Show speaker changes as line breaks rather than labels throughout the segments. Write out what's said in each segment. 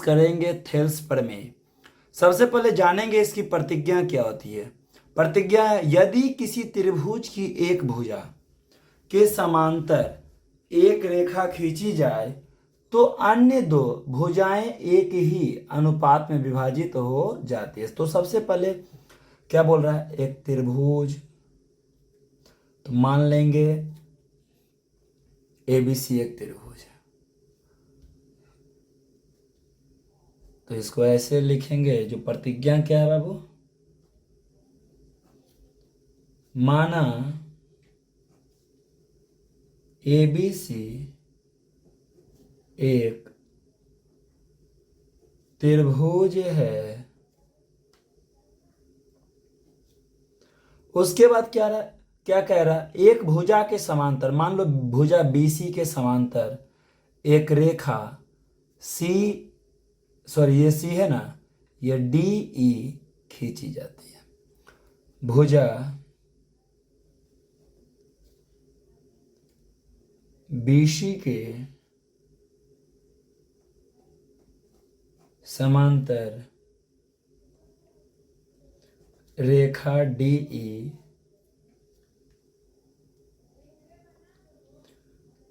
करेंगे थेल्स प्रमेय। सबसे पहले जानेंगे इसकी प्रतिज्ञा क्या होती है। प्रतिज्ञा है, यदि किसी त्रिभुज की एक भुजा के समांतर एक रेखा खींची जाए तो अन्य दो भुजाएं एक ही अनुपात में विभाजित हो जाती है। तो सबसे पहले क्या बोल रहा है, एक त्रिभुज, तो मान लेंगे एबीसी एक त्रिभुज है, तो इसको ऐसे लिखेंगे। जो प्रतिज्ञा क्या है बाबू, माना एबीसी एक त्रिभुज है। उसके बाद क्या कह रहा है, एक भुजा के समांतर, मान लो भुजा बीसी के समांतर एक रेखा सी, सॉरी ये सी है ना, ये डी ई खींची जाती है। भुजा बीसी के समांतर रेखा डी ई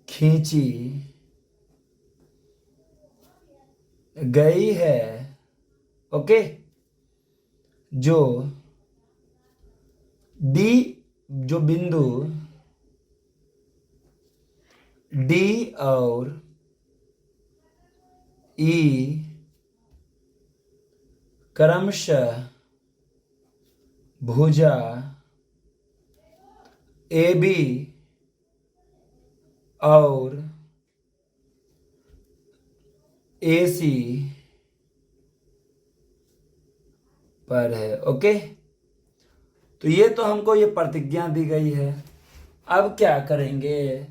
खींची गई है। ओके, जो डी, जो बिंदु डी और ई क्रमशः भुजा ए बी और ए सी पर है। ओके, तो ये तो हमको ये प्रतिज्ञा दी गई है। अब क्या करेंगे,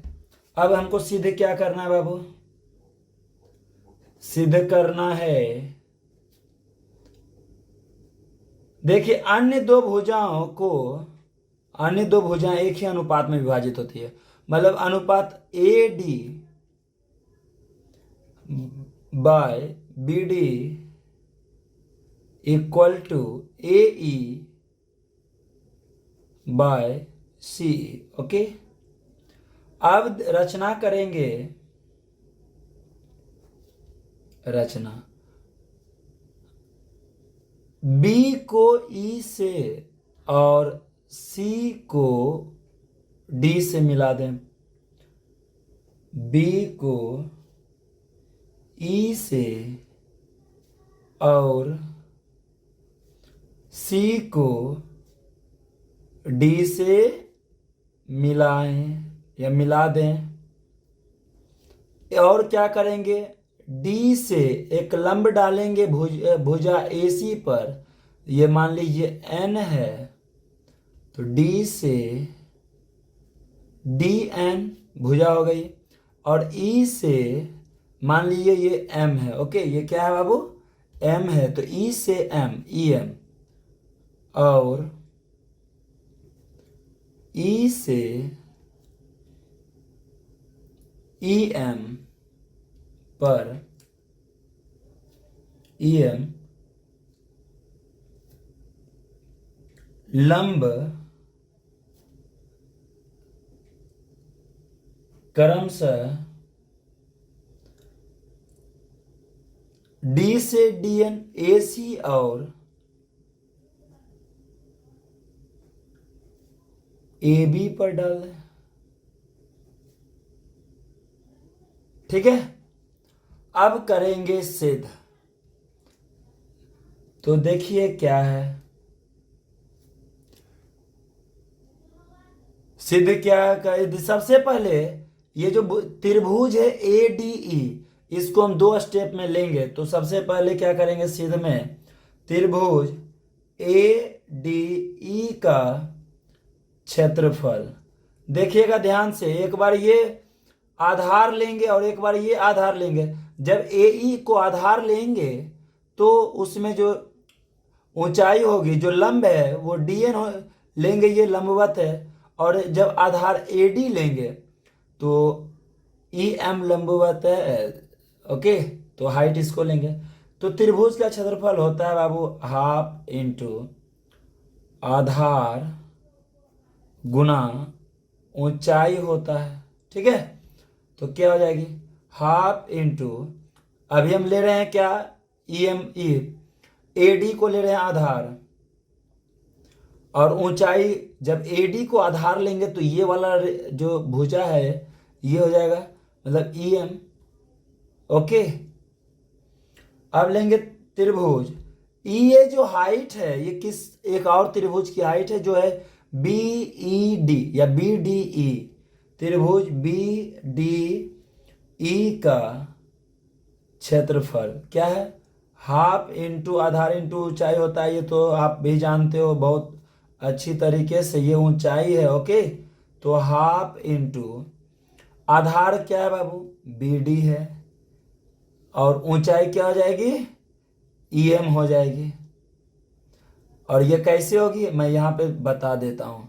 अब हमको सिद्ध क्या करना है बाबू, सिद्ध करना है, देखिए अन्य दो भुजाएं एक ही अनुपात में विभाजित होती है। मतलब अनुपात A D by B D equal to A E by C. Okay, अब रचना करेंगे, रचना B को E से और C को D से मिला दें। B को E से और C को D से मिलाएं या मिला दें। और क्या करेंगे, डी से एक लंब डालेंगे भुजा AC पर, ये मान लीजिए N है, तो D से DN भुजा हो गई। और E से मान लीजिए ये M है। ओके, ये क्या है बाबू, M है, तो E से M, EM, और E से EM पर EM लंब क्रमशः D से DN, AC और AB पर डाल दें। ठीक है, अब करेंगे सिद्ध। तो देखिए क्या है, सिद्ध क्या कर, सबसे पहले ये जो त्रिभुज है ADE, इसको हम दो स्टेप में लेंगे। तो सबसे पहले क्या करेंगे, सिद्ध में त्रिभुज ADE का क्षेत्रफल, देखिएगा ध्यान से, एक बार ये आधार लेंगे और एक बार ये आधार लेंगे। जब AE को आधार लेंगे तो उसमें जो ऊंचाई होगी, जो लंब है वो DN लेंगे, ये लंबवत है। और जब आधार AD लेंगे तो EM लंबवत है। ओके, तो हाइट इसको लेंगे। तो त्रिभुज का क्षेत्रफल होता है बाबू हाफ इंटू आधार गुना ऊंचाई होता है। ठीक है, तो क्या हो जाएगी हाफ इंटू, अभी हम ले रहे हैं क्या, ई एडी को ले रहे हैं आधार, और ऊंचाई जब एडी को आधार लेंगे तो ये वाला जो भुजा है ये हो जाएगा मतलब EM। ओके, अब लेंगे त्रिभुज, ये जो हाइट है ये किस एक और त्रिभुज की हाइट है जो है BED या BDE, त्रिभुज BDE का क्षेत्रफल क्या है, हाफ इंटू आधार इंटू ऊंचाई होता है, ये तो आप भी जानते हो बहुत अच्छी तरीके से, ये ऊंचाई है। ओके, तो हाफ इंटू आधार क्या है बाबू BD है, और ऊंचाई क्या हो जाएगी EM हो जाएगी। और ये कैसे होगी मैं यहाँ पे बता देता हूँ।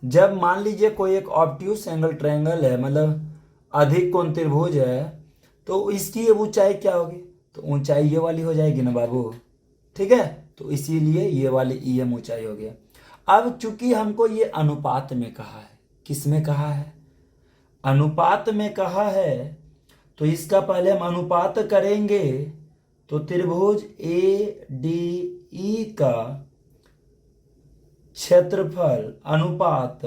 जब मान लीजिए कोई एक ऑब्ट्यूस एंगल ट्रायंगल है, मतलब अधिक कोण त्रिभुज है, तो इसकी ये ऊंचाई क्या होगी, तो ऊंचाई ये वाली हो जाएगी ना बाबू। ठीक है, तो इसीलिए ये वाली EM ऊंचाई हो गया। अब चूंकि हमको ये अनुपात में कहा है, किस में कहा है, अनुपात में कहा है, तो इसका पहले हम अनुपात करेंगे। तो त्रिभुज ADE का क्षेत्रफल अनुपात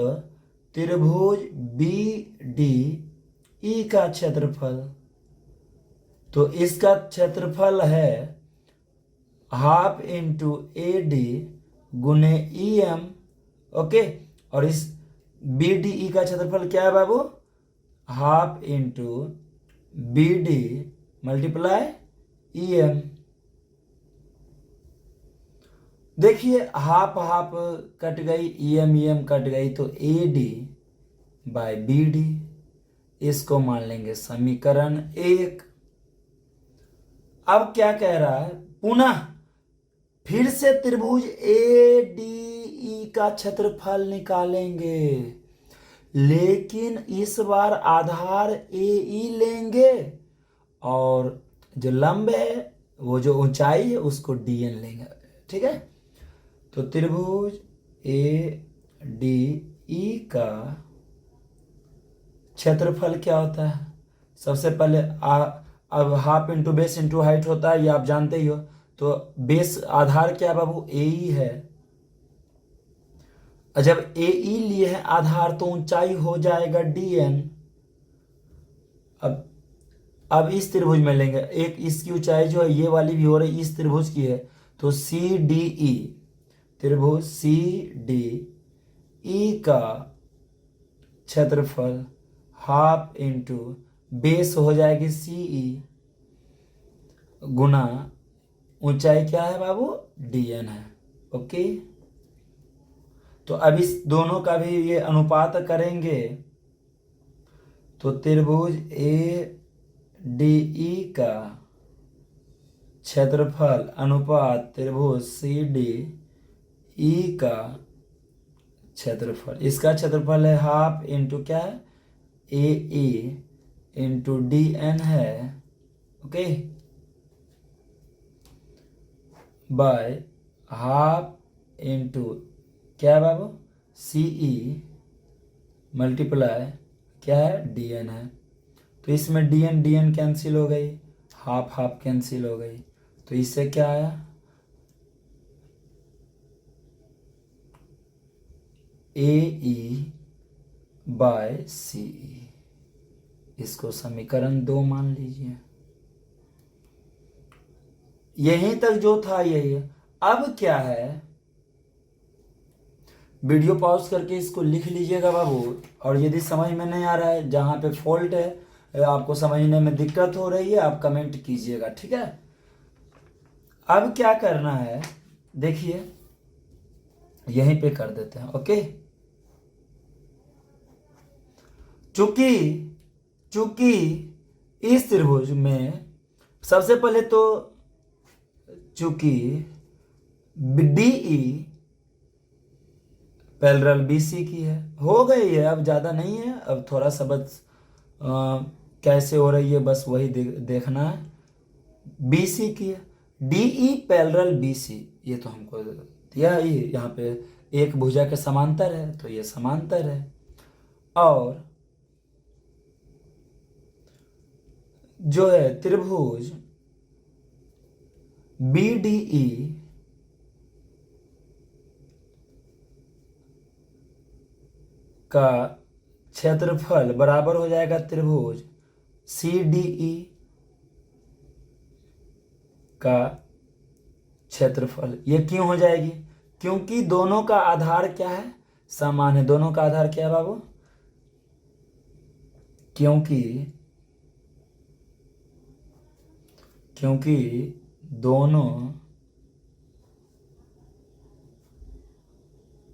त्रिभुज BDE का क्षेत्रफल, तो इसका क्षेत्रफल है हाफ इंटू AD गुने EM। ओके, और इस BDE का क्षेत्रफल क्या है बाबू, half into BD multiply EM। देखिए हाफ हाफ कट गई, EM कट गई, तो AD बाय BD, इसको मान लेंगे समीकरण 1। अब क्या कह रहा है, पुनः फिर से त्रिभुज ADE का क्षेत्रफल निकालेंगे, लेकिन इस बार आधार AE लेंगे और जो लंब है वो जो ऊंचाई है उसको DN लेंगे। ठीक है, तो त्रिभुज ADE का क्षेत्रफल क्या होता है, सबसे पहले अब half into base into height होता है, ये आप जानते ही हो। तो बेस आधार क्या बाबू AE है, जब AE लिए है आधार तो ऊंचाई हो जाएगा DN। अब इस त्रिभुज में लेंगे, एक इसकी ऊंचाई जो है ये वाली भी हो रही इस त्रिभुज की है, तो CDE, त्रिभुज CDE का क्षेत्रफल हाफ इंटू बेस हो जाएगी CE गुना ऊंचाई क्या है बाबू DN है। ओके, तो अब इस दोनों का भी ये अनुपात करेंगे, तो त्रिभुज ADE का क्षेत्रफल अनुपात त्रिभुज CDE का क्षेत्रफल, इसका क्षेत्रफल है हाफ इंटू क्या है AE इंटू DN है। ओके, बाय हाफ इंटू क्या है बाबू CE मल्टीप्लाई क्या है DN है, तो इसमें DN कैंसिल हो गई, हाफ हाफ कैंसिल हो गई, तो इससे क्या आया AE बाय CE, इसको समीकरण 2 मान लीजिए। यहीं तक जो था यही है। अब क्या है, वीडियो पॉज करके इसको लिख लीजिएगा बाबू, और यदि समझ में नहीं आ रहा है, जहाँ पे फॉल्ट है, आपको समझने में दिक्कत हो रही है, आप कमेंट कीजिएगा। ठीक है, अब क्या करना है देखिए, यहीं पे कर देते हैं। ओके, चूंकि इस त्रिभुज में सबसे पहले तो चूंकि DE पैरेलल BC की है, हो गई है, अब ज़्यादा नहीं है, अब थोड़ा सा बस कैसे हो रही है बस वही देखना है। BC की है, DE पैरेलल BC, ये तो हमको दिया ही यहाँ पे, एक भुजा के समांतर है तो ये समांतर है। और जो है त्रिभुज BDE का क्षेत्रफल बराबर हो जाएगा त्रिभुज CDE का क्षेत्रफल। ये क्यों हो जाएगी? क्योंकि दोनों का आधार क्या है? समान है। दोनों का आधार क्या है बाबू? क्योंकि दोनों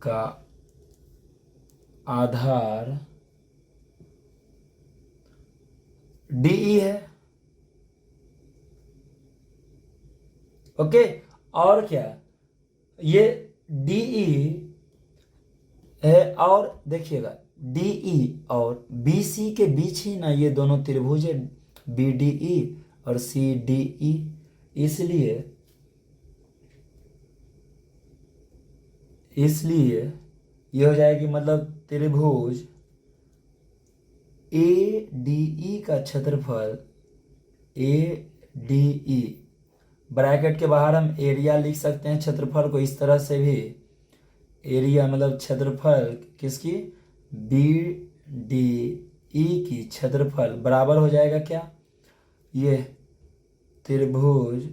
का आधार DE है। ओके, और क्या, ये DE है, और देखिएगा DE और BC के बीच ही ना ये दोनों त्रिभुज है, BDE और CDE। इसलिए ये हो जाएगी, मतलब त्रिभुज ADE का क्षेत्रफल, ADE ब्रैकेट के बाहर हम एरिया लिख सकते हैं क्षेत्रफल को इस तरह से भी, एरिया मतलब क्षेत्रफल किसकी? BDE की क्षेत्रफल बराबर हो जाएगा क्या? ये त्रिभुज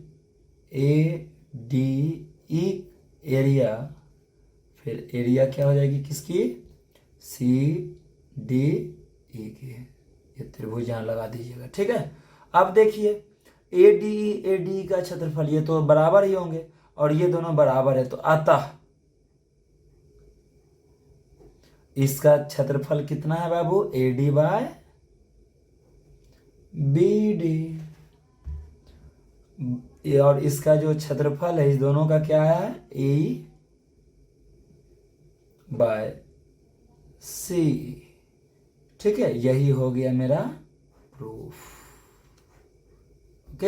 ADE एरिया, फिर एरिया क्या हो जाएगी किसकी? CDE की। ये त्रिभुज यहाँ लगा दीजिएगा, ठीक है। अब देखिए ADE का क्षेत्रफल, ये तो बराबर ही होंगे और ये दोनों बराबर है, तो अतः इसका क्षेत्रफल कितना है बाबू? AD bye BD। और इसका जो क्षेत्रफल है इस दोनों का क्या है? A by C। ठीक है, यही हो गया मेरा प्रूफ।